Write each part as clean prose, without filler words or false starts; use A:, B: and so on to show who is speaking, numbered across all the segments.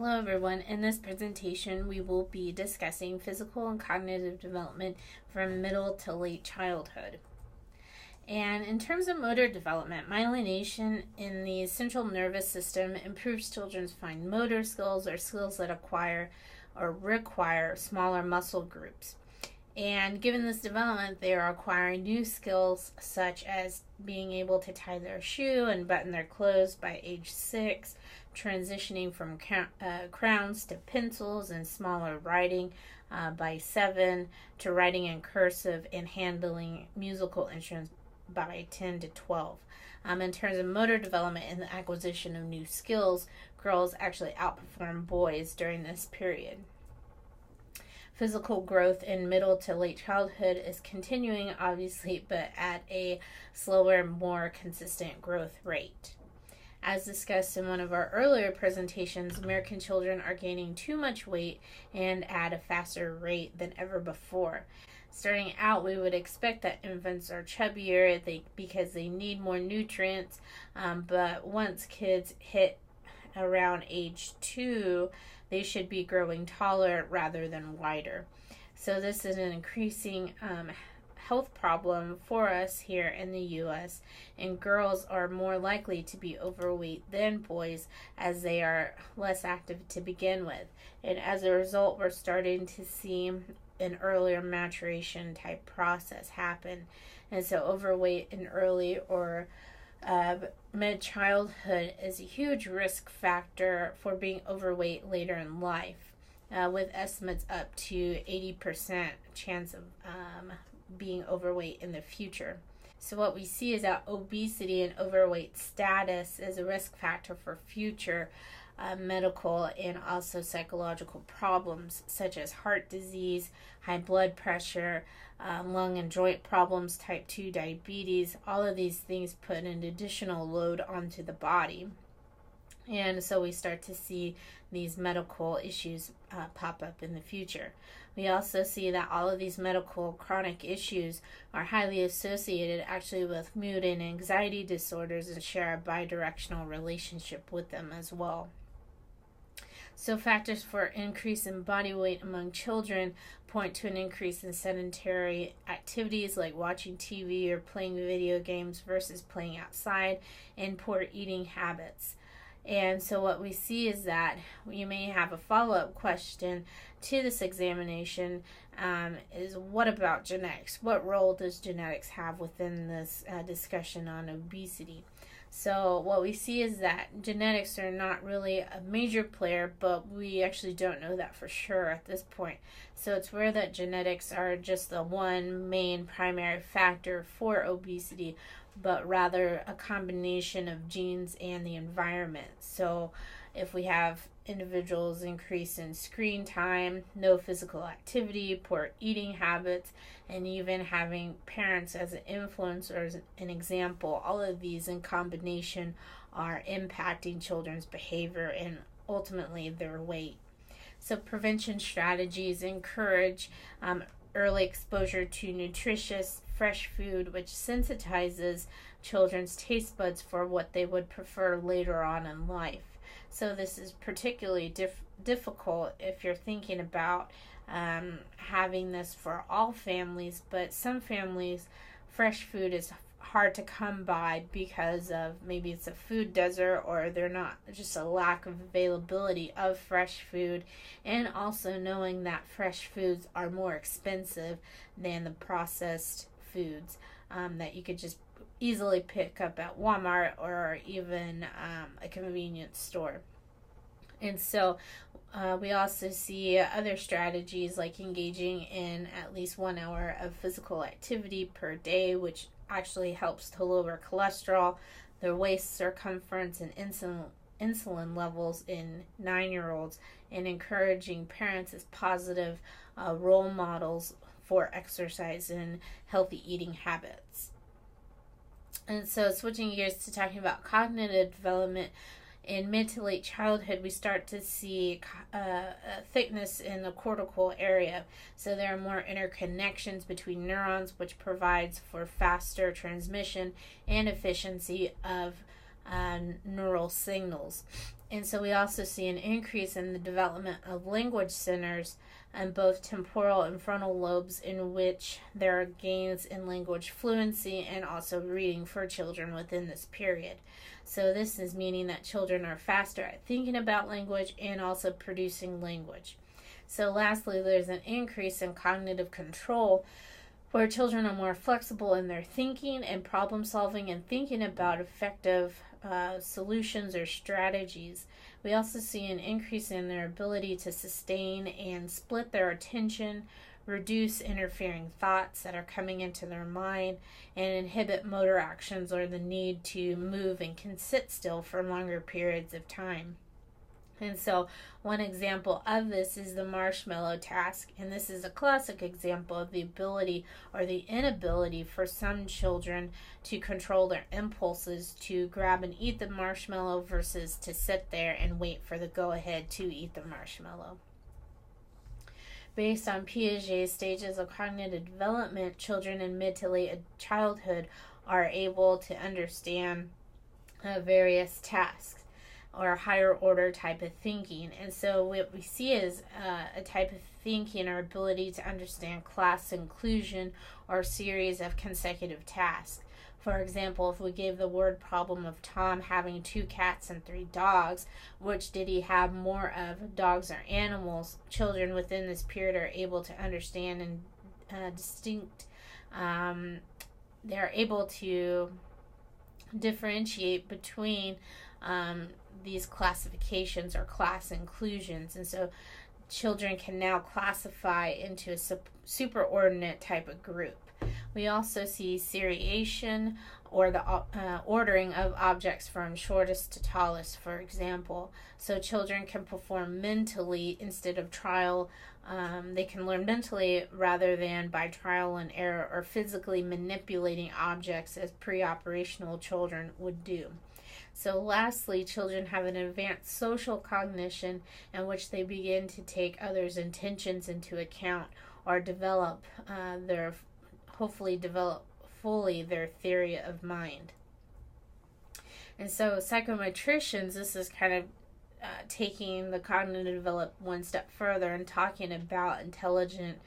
A: Hello everyone. In this presentation we will be discussing physical and cognitive development from middle to late childhood. And in terms of motor development, myelination in the central nervous system improves children's fine motor skills or skills that acquire or require smaller muscle groups. And given this development, they are acquiring new skills such as being able to tie their shoe and button their clothes by age 6, transitioning from crowns to pencils and smaller writing by 7, to writing in cursive and handling musical instruments by 10 to 12. In terms of motor development and the acquisition of new skills, girls actually outperform boys during this period. Physical growth in middle to late childhood is continuing, obviously, but at a slower, more consistent growth rate. As discussed in one of our earlier presentations, American children are gaining too much weight and at a faster rate than ever before. Starting out, we would expect that infants are chubbier because they need more nutrients, but once kids hit around age 2, they should be growing taller rather than wider. So this is an increasing health problem for us here in the U.S., and girls are more likely to be overweight than boys as they are less active to begin with. And as a result, we're starting to see an earlier maturation type process happen. And so overweight in early or mid-childhood is a huge risk factor for being overweight later in life, with estimates up to 80% chance of being overweight in the future. So what we see is that obesity and overweight status is a risk factor for future medical and also psychological problems such as heart disease, high blood pressure, lung and joint problems, type 2 diabetes. All of these things put an additional load onto the body. And so we start to see these medical issues pop up in the future. We also see that all of these medical chronic issues are highly associated actually with mood and anxiety disorders and share a bidirectional relationship with them as well. So factors for increase in body weight among children point to an increase in sedentary activities like watching TV or playing video games versus playing outside, and poor eating habits. And so what we see is that you may have a follow-up question to this examination, is what about genetics? What role does genetics have within this discussion on obesity? So what we see is that genetics are not really a major player, but we actually don't know that for sure at this point. So it's rare that genetics are just the one main primary factor for obesity, but rather a combination of genes and the environment. So if we have individuals increase in screen time, no physical activity, poor eating habits, and even having parents as an influence or as an example, all of these in combination are impacting children's behavior and ultimately their weight. So prevention strategies encourage early exposure to nutritious, fresh food, which sensitizes children's taste buds for what they would prefer later on in life. So this is particularly difficult if you're thinking about having this for all families, but some families, fresh food is hard to come by because of maybe it's a food desert or they're not, just a lack of availability of fresh food, and also knowing that fresh foods are more expensive than the processed foods that you could just easily pick up at Walmart or even a convenience store. And so we also see other strategies like engaging in at least 1 hour of physical activity per day, which actually helps to lower cholesterol, their waist circumference, and insulin levels in 9-year-olds, and encouraging parents as positive role models for exercise and healthy eating habits. And so switching gears to talking about cognitive development, in mid to late childhood, we start to see thickness in the cortical area. So there are more interconnections between neurons, which provides for faster transmission and efficiency of neural signals. And so we also see an increase in the development of language centers in both temporal and frontal lobes, in which there are gains in language fluency and also reading for children within this period. So this is meaning that children are faster at thinking about language and also producing language. So lastly, there's an increase in cognitive control, where children are more flexible in their thinking and problem solving and thinking about effective solutions or strategies. We also see an increase in their ability to sustain and split their attention, reduce interfering thoughts that are coming into their mind, and inhibit motor actions or the need to move and can sit still for longer periods of time. And so one example of this is the marshmallow task, and this is a classic example of the ability or the inability for some children to control their impulses to grab and eat the marshmallow versus to sit there and wait for the go-ahead to eat the marshmallow. Based on Piaget's stages of cognitive development, children in mid to late childhood are able to understand various tasks or higher order type of thinking. And so what we see is a type of thinking or ability to understand class inclusion or series of consecutive tasks. For example, if we gave the word problem of Tom having 2 cats and 3 dogs, which did he have more of, dogs or animals? Children within this period are able to understand and they're able to differentiate between these classifications or class inclusions. And so children can now classify into a superordinate type of group. We also see seriation, or the ordering of objects from shortest to tallest, for example. So children can perform mentally instead of trial. They can learn mentally rather than by trial and error or physically manipulating objects as pre-operational children would do. So lastly, children have an advanced social cognition in which they begin to take others' intentions into account or hopefully develop fully their theory of mind. And so psychometricians, this is kind of taking the cognitive development one step further and talking about intelligence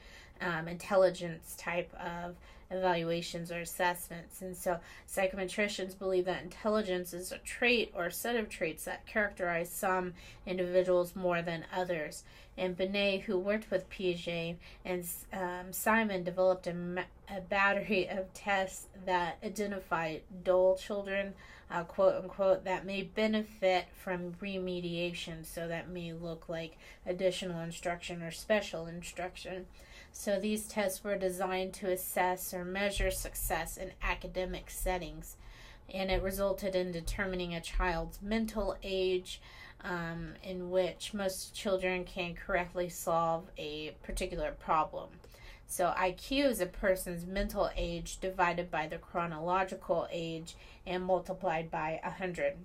A: type of evaluations or assessments. And so psychometricians believe that intelligence is a trait or a set of traits that characterize some individuals more than others. And Binet, who worked with Piaget, and Simon developed a battery of tests that identify dull children, quote unquote, that may benefit from remediation. So that may look like additional instruction or special instruction. So these tests were designed to assess or measure success in academic settings, and it resulted in determining a child's mental age, in which most children can correctly solve a particular problem. So IQ is a person's mental age divided by the chronological age and multiplied by 100.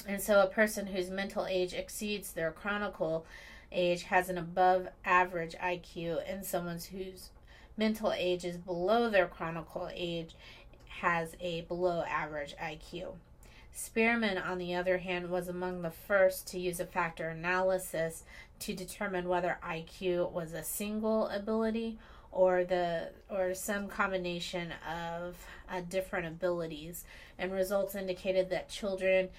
A: And so a person whose mental age exceeds their chronological age has an above average IQ, and someone whose mental age is below their chronological age has a below average IQ. Spearman, on the other hand, was among the first to use a factor analysis to determine whether IQ was a single ability or some combination of different abilities, and results indicated that children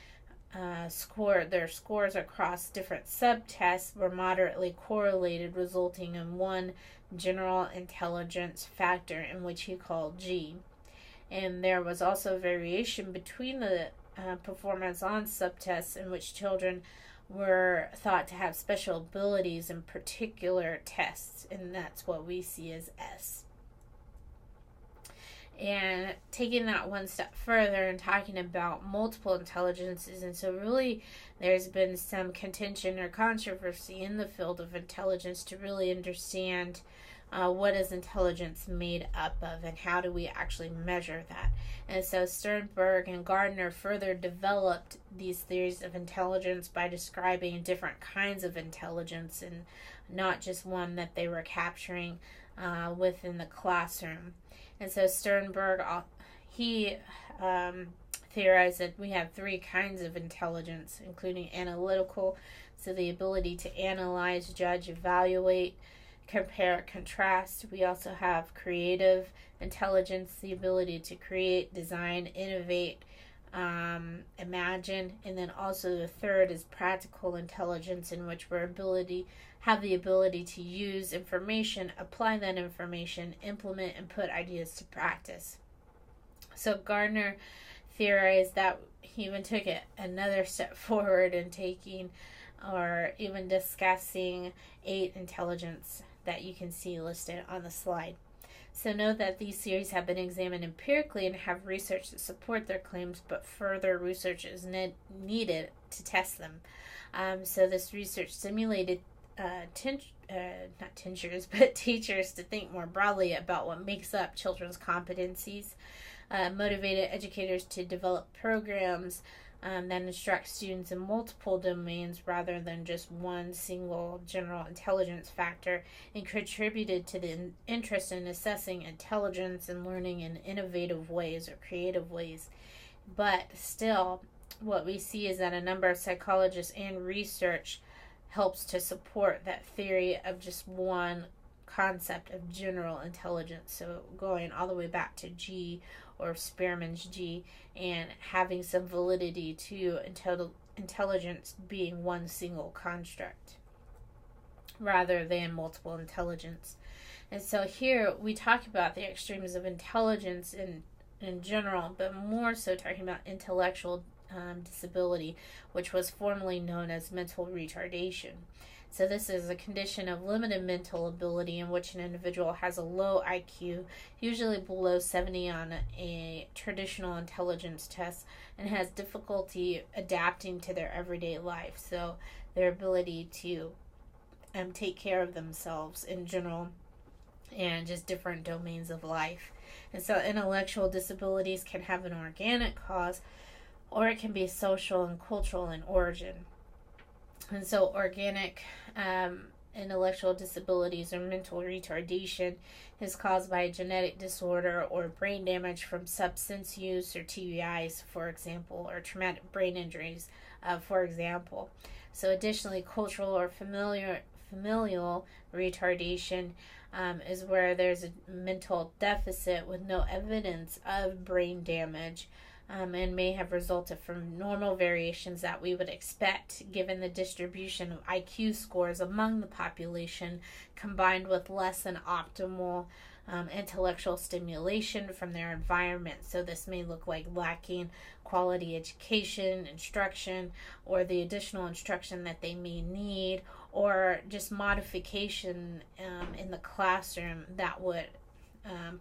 A: their scores across different subtests were moderately correlated, resulting in one general intelligence factor, in which he called G. And there was also variation between the performance on subtests, in which children were thought to have special abilities in particular tests, and that's what we see as S. And taking that one step further and talking about multiple intelligences, and so really there's been some contention or controversy in the field of intelligence to really understand what is intelligence made up of and how do we actually measure that. And so Sternberg and Gardner further developed these theories of intelligence by describing different kinds of intelligence and not just one that they were capturing within the classroom. And so Sternberg, he theorized that we have three kinds of intelligence, including analytical, so the ability to analyze, judge, evaluate, compare, contrast. We also have creative intelligence, the ability to create, design, innovate, imagine. And then also the third is practical intelligence, in which we're have the ability to use information, apply that information, implement, and put ideas to practice. So Gardner theorized that he even took it another step forward in taking or even discussing 8 intelligence that you can see listed on the slide. So note that these theories have been examined empirically and have research to support their claims, but further research is needed to test them. So this research stimulated teachers to think more broadly about what makes up children's competencies, motivated educators to develop programs that instruct students in multiple domains rather than just one single general intelligence factor, and contributed to the interest in assessing intelligence and learning in innovative ways or creative ways. But still, what we see is that a number of psychologists and research helps to support that theory of just one concept of general intelligence. So going all the way back to G, or Spearman's G, and having some validity to intelligence being one single construct rather than multiple intelligence. And so here we talk about the extremes of intelligence in general, but more so talking about intellectual disability, which was formerly known as mental retardation. So this is a condition of limited mental ability in which an individual has a low IQ, usually below 70 on a traditional intelligence test, and has difficulty adapting to their everyday life. So their ability to take care of themselves in general and just different domains of life. And so intellectual disabilities can have an organic cause, or it can be social and cultural in origin. And so organic intellectual disabilities or mental retardation is caused by a genetic disorder or brain damage from substance use or TBIs, for example, or traumatic brain injuries, for example. So additionally, cultural or familial retardation is where there's a mental deficit with no evidence of brain damage, and may have resulted from normal variations that we would expect given the distribution of IQ scores among the population, combined with less than optimal intellectual stimulation from their environment. So this may look like lacking quality education, instruction, or the additional instruction that they may need, or just modification in the classroom that would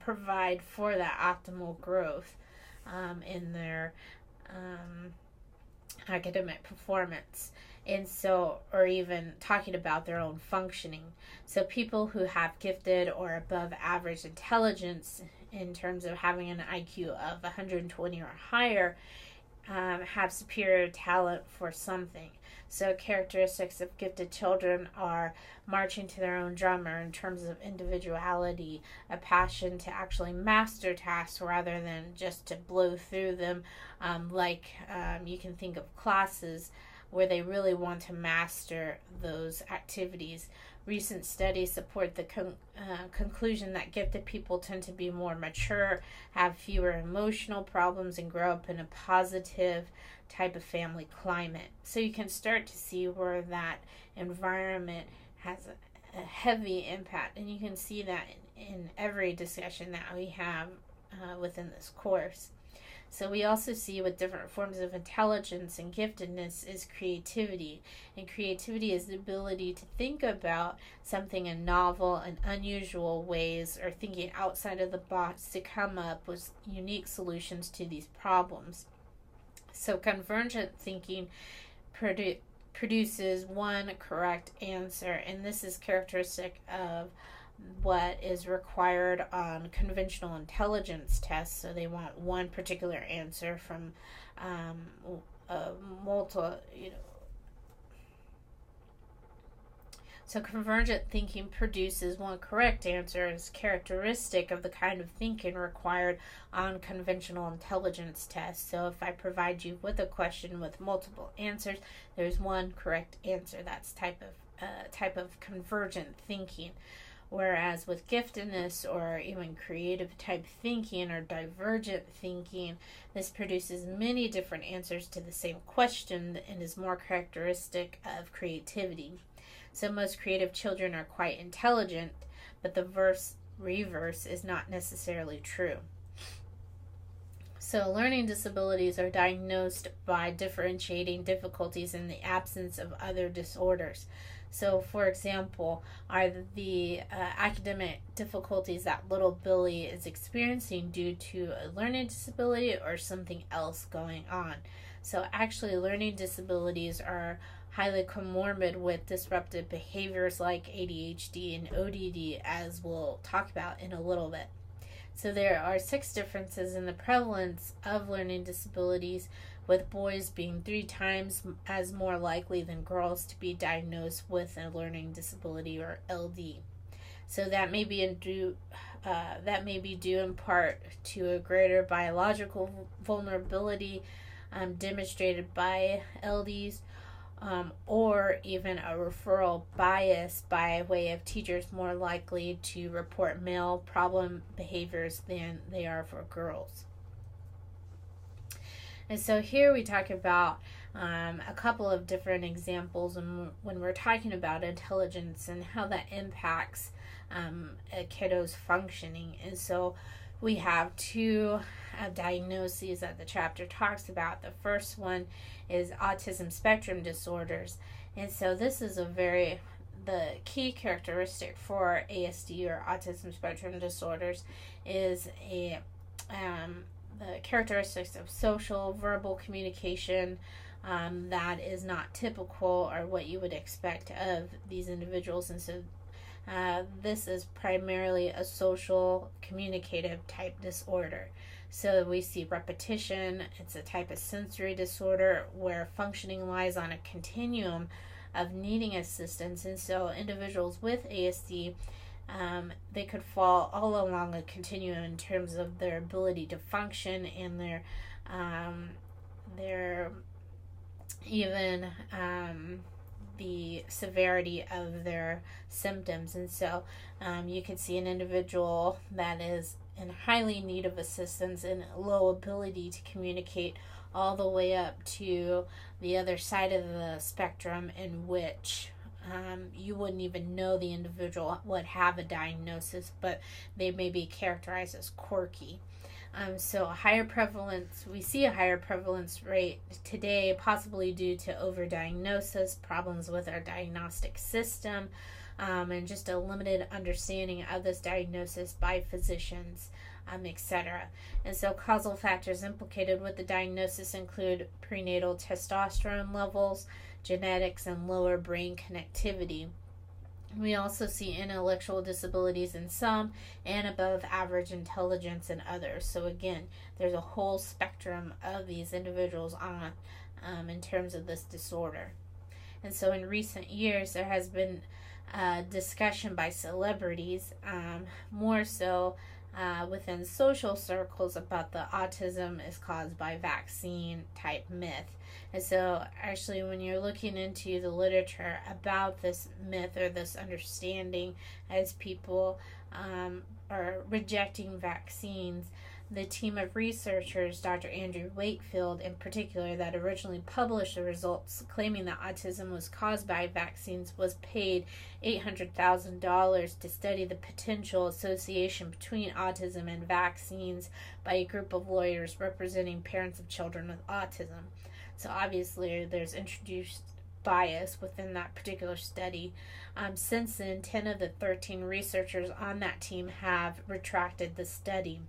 A: provide for that optimal growth in their academic performance. And so, or even talking about their own functioning. So people who have gifted or above average intelligence in terms of having an IQ of 120 or higher have superior talent for something. So characteristics of gifted children are marching to their own drummer in terms of individuality, a passion to actually master tasks rather than just to blow through them, you can think of classes where they really want to master those activities. Recent studies support the conclusion that gifted people tend to be more mature, have fewer emotional problems, and grow up in a positive type of family climate. So you can start to see where that environment has a heavy impact, and you can see that in every discussion that we have within this course. So we also see with different forms of intelligence and giftedness is creativity. And creativity is the ability to think about something in novel and unusual ways, or thinking outside of the box to come up with unique solutions to these problems. So convergent thinking produces one correct answer, and this is characteristic of what is required on conventional intelligence tests. So they want one particular answer from So convergent thinking produces one correct answer as characteristic of the kind of thinking required on conventional intelligence tests. So if I provide you with a question with multiple answers, there's one correct answer. That's type of convergent thinking. Whereas with giftedness or even creative type thinking or divergent thinking, this produces many different answers to the same question and is more characteristic of creativity. So most creative children are quite intelligent, but the reverse is not necessarily true. So learning disabilities are diagnosed by differentiating difficulties in the absence of other disorders. So, for example, are the academic difficulties that little Billy is experiencing due to a learning disability or something else going on? So actually learning disabilities are highly comorbid with disruptive behaviors like ADHD and ODD, as we'll talk about in a little bit. So there are 6 differences in the prevalence of learning disabilities, with boys being 3 times as more likely than girls to be diagnosed with a learning disability or LD. So that may be due in part to a greater biological vulnerability demonstrated by LDs, or even a referral bias by way of teachers more likely to report male problem behaviors than they are for girls. And so here we talk about a couple of different examples when we're talking about intelligence and how that impacts a kiddo's functioning. And so we have 2 diagnoses that the chapter talks about. The first one is autism spectrum disorders. And so this is the key characteristic for ASD or autism spectrum disorders is the characteristics of social, verbal communication that is not typical or what you would expect of these individuals. And so this is primarily a social communicative type disorder. So we see repetition. It's a type of sensory disorder where functioning lies on a continuum of needing assistance. And so individuals with ASD, they could fall all along a continuum in terms of their ability to function and their even the severity of their symptoms. And so you could see an individual that is in highly need of assistance and low ability to communicate all the way up to the other side of the spectrum, in which you wouldn't even know the individual would have a diagnosis, but they may be characterized as quirky. So we see a higher prevalence rate today, possibly due to overdiagnosis, problems with our diagnostic system, and just a limited understanding of this diagnosis by physicians, etc. And so causal factors implicated with the diagnosis include prenatal testosterone levels, genetics, and lower brain connectivity. We also see intellectual disabilities in some and above average intelligence in others. So again, there's a whole spectrum of these individuals on in terms of this disorder. And so in recent years, there has been discussion by celebrities, more so within social circles, about the autism is caused by vaccine type myth. And so actually when you're looking into the literature about this myth or this understanding, as people are rejecting vaccines, the team of researchers, Dr. Andrew Wakefield in particular, that originally published the results claiming that autism was caused by vaccines, was paid $800,000 to study the potential association between autism and vaccines by a group of lawyers representing parents of children with autism. So obviously there's introduced bias within that particular study. Since then, 10 of the 13 researchers on that team have retracted the study.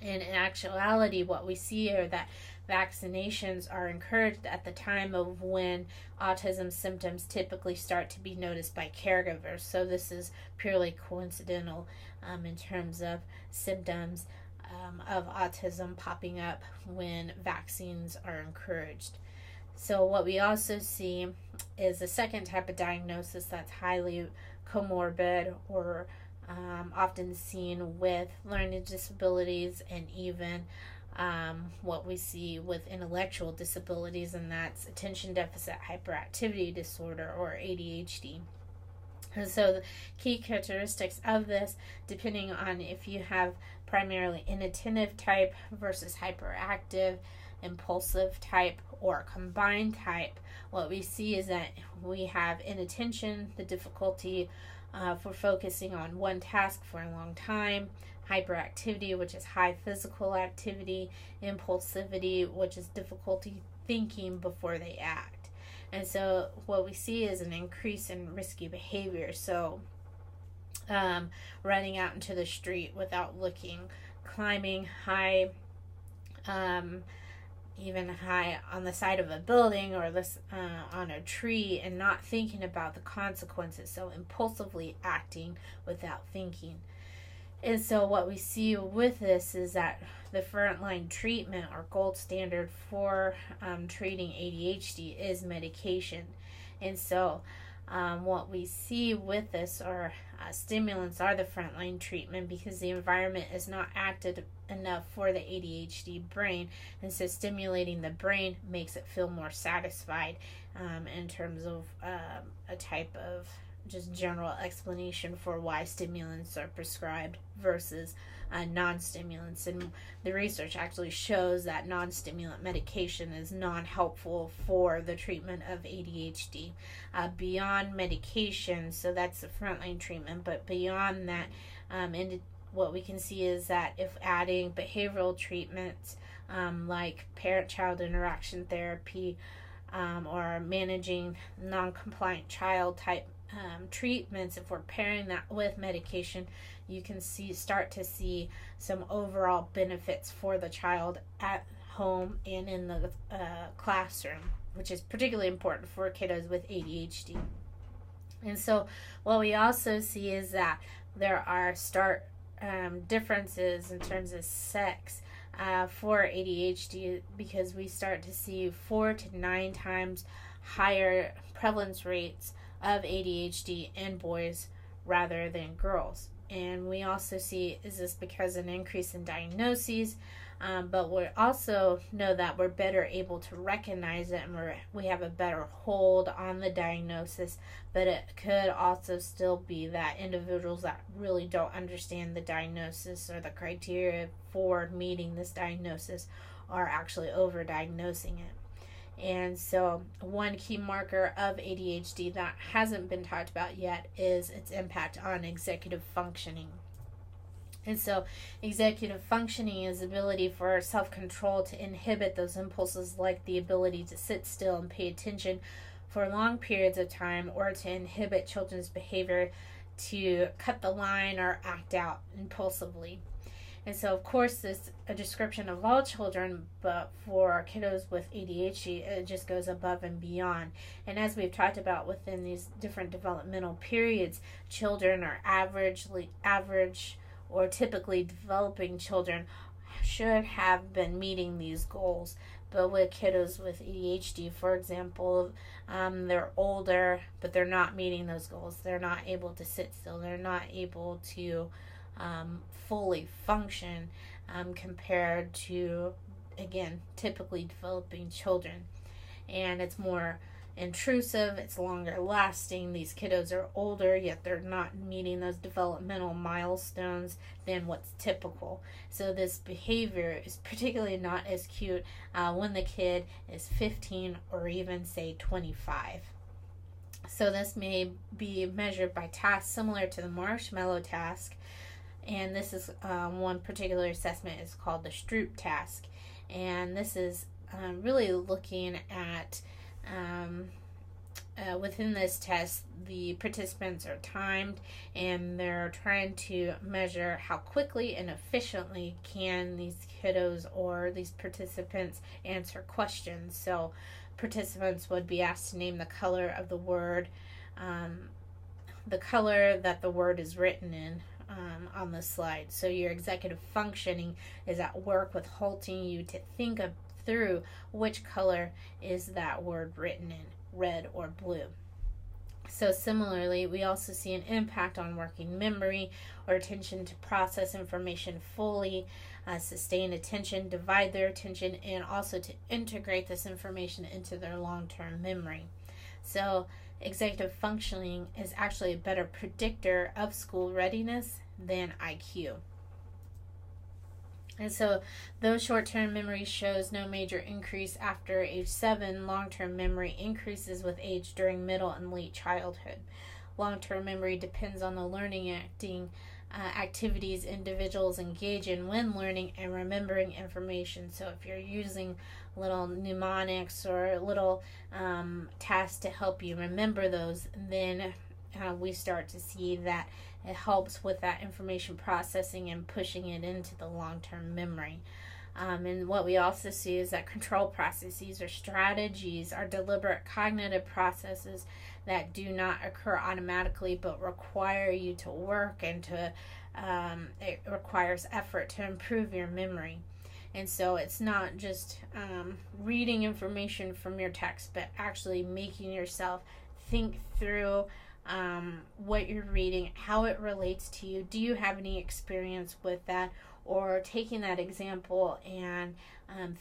A: And in actuality, what we see are that vaccinations are encouraged at the time of when autism symptoms typically start to be noticed by caregivers. So this is purely coincidental in terms of symptoms of autism popping up when vaccines are encouraged. So what we also see is a second type of diagnosis that's highly comorbid or often seen with learning disabilities, and even what we see with intellectual disabilities, and that's attention deficit hyperactivity disorder, or ADHD. And so the key characteristics of this, depending on if you have primarily inattentive type versus hyperactive, impulsive type, or combined type, what we see is that we have inattention, the difficulty for focusing on one task for a long time, hyperactivity, which is high physical activity, impulsivity, which is difficulty thinking before they act. And so what we see is an increase in risky behavior. So running out into the street without looking, climbing high, even high on the side of a building or this on a tree, and not thinking about the consequences. So impulsively acting without thinking. And so what we see with this is that the frontline treatment or gold standard for treating ADHD is medication. And so what we see with this are stimulants are the frontline treatment, because the environment is not active enough for the ADHD brain, and so stimulating the brain makes it feel more satisfied in terms of a type of just general explanation for why stimulants are prescribed versus non-stimulants. And the research actually shows that non-stimulant medication is non-helpful for the treatment of ADHD. Beyond medication, so that's the frontline treatment, but beyond that, what we can see is that if adding behavioral treatments like parent-child interaction therapy or managing non-compliant child type treatments, if we're pairing that with medication, you can start to see some overall benefits for the child at home and in the classroom, which is particularly important for kiddos with ADHD. And so what we also see is that there are differences in terms of sex for ADHD, because we start to see 4 to 9 times higher prevalence rates of ADHD in boys rather than girls. And we also see, is this because of an increase in diagnoses, but we also know that we're better able to recognize it, and we have a better hold on the diagnosis. But it could also still be that individuals that really don't understand the diagnosis or the criteria for meeting this diagnosis are actually overdiagnosing it. And so one key marker of ADHD that hasn't been talked about yet is its impact on executive functioning. And so executive functioning is the ability for self-control to inhibit those impulses, like the ability to sit still and pay attention for long periods of time, or to inhibit children's behavior to cut the line or act out impulsively. And so, of course, this is a description of all children, but for kiddos with ADHD, it just goes above and beyond. And as we've talked about within these different developmental periods, children are average or typically developing children should have been meeting these goals. But with kiddos with ADHD, for example, they're older, but they're not meeting those goals. They're not able to sit still. They're not able to fully function compared to, again, typically developing children. And it's more intrusive, it's longer lasting. These kiddos are older, yet they're not meeting those developmental milestones than what's typical. So this behavior is particularly not as cute when the kid is 15 or even, say, 25. So this may be measured by tasks similar to the marshmallow task. And this is one particular assessment is called the Stroop task. And this is really looking at, within this test, the participants are timed, and they're trying to measure how quickly and efficiently can these kiddos or these participants answer questions. So participants would be asked to name the color of the word, the color that the word is written in, on the slide. So your executive functioning is at work with halting you to think of through which color is that word written in, red or blue. So similarly, we also see an impact on working memory or attention to process information fully, sustain attention, divide their attention, and also to integrate this information into their long-term memory. So executive functioning is actually a better predictor of school readiness than IQ. And so, though short-term memory shows no major increase after age 7, long-term memory increases with age during middle and late childhood. Long-term memory depends on the learning activities individuals engage in when learning and remembering information. So if you're using little mnemonics or little tasks to help you remember those, then we start to see that it helps with that information processing and pushing it into the long-term memory. And what we also see is that control processes or strategies are deliberate cognitive processes that do not occur automatically but require you to work and it requires effort to improve your memory. And so it's not just reading information from your text, but actually making yourself think through what you're reading, how it relates to you. Do you have any experience with that? Or taking that example and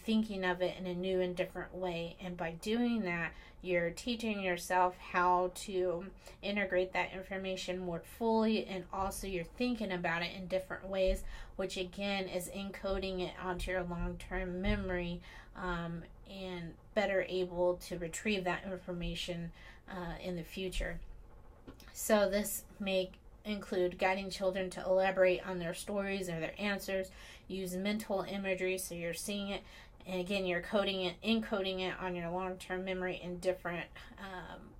A: thinking of it in a new and different way. And by doing that, you're teaching yourself how to integrate that information more fully, and also you're thinking about it in different ways, which again is encoding it onto your long-term memory and better able to retrieve that information in the future. So this may include guiding children to elaborate on their stories or their answers, use mental imagery so you're seeing it, and again you're encoding it on your long-term memory in different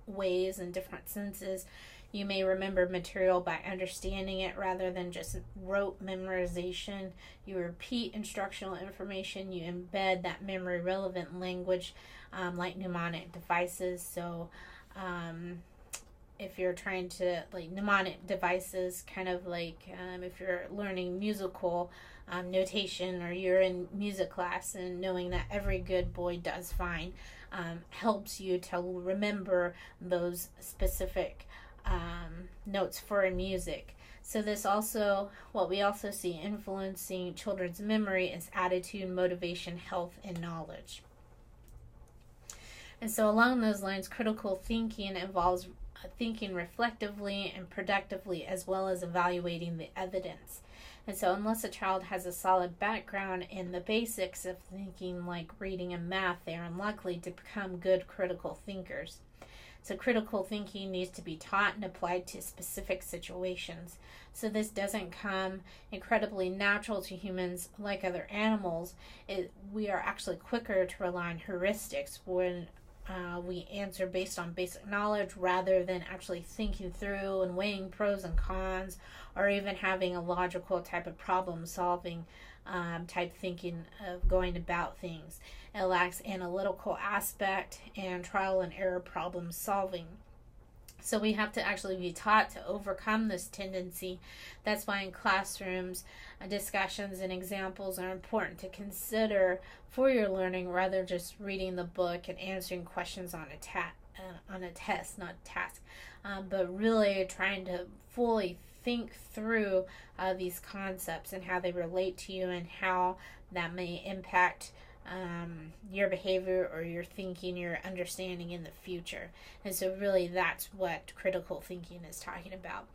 A: ways and different senses. You may remember material by understanding it rather than just rote memorization. You repeat instructional information. You embed that memory relevant language like mnemonic devices. So if you're trying to, like, mnemonic devices, kind of like if you're learning musical notation, or you're in music class and knowing that every good boy does fine, helps you to remember those specific notes for music. So this also, what we also see influencing children's memory is attitude, motivation, health, and knowledge. And so along those lines, critical thinking involves thinking reflectively and productively, as well as evaluating the evidence. And so unless a child has a solid background in the basics of thinking, like reading and math, they are unlikely to become good critical thinkers. So critical thinking needs to be taught and applied to specific situations. So this doesn't come incredibly natural to humans like other animals. We are actually quicker to rely on heuristics when we answer based on basic knowledge rather than actually thinking through and weighing pros and cons, or even having a logical type of problem solving type thinking of going about things. It lacks analytical aspect and trial and error problem solving. So we have to actually be taught to overcome this tendency. That's why in classrooms, discussions and examples are important to consider for your learning, rather than just reading the book and answering questions on a test, not a task, but really trying to fully think through these concepts and how they relate to you and how that may impact your behavior or your thinking, your understanding in the future. And so really that's what critical thinking is talking about.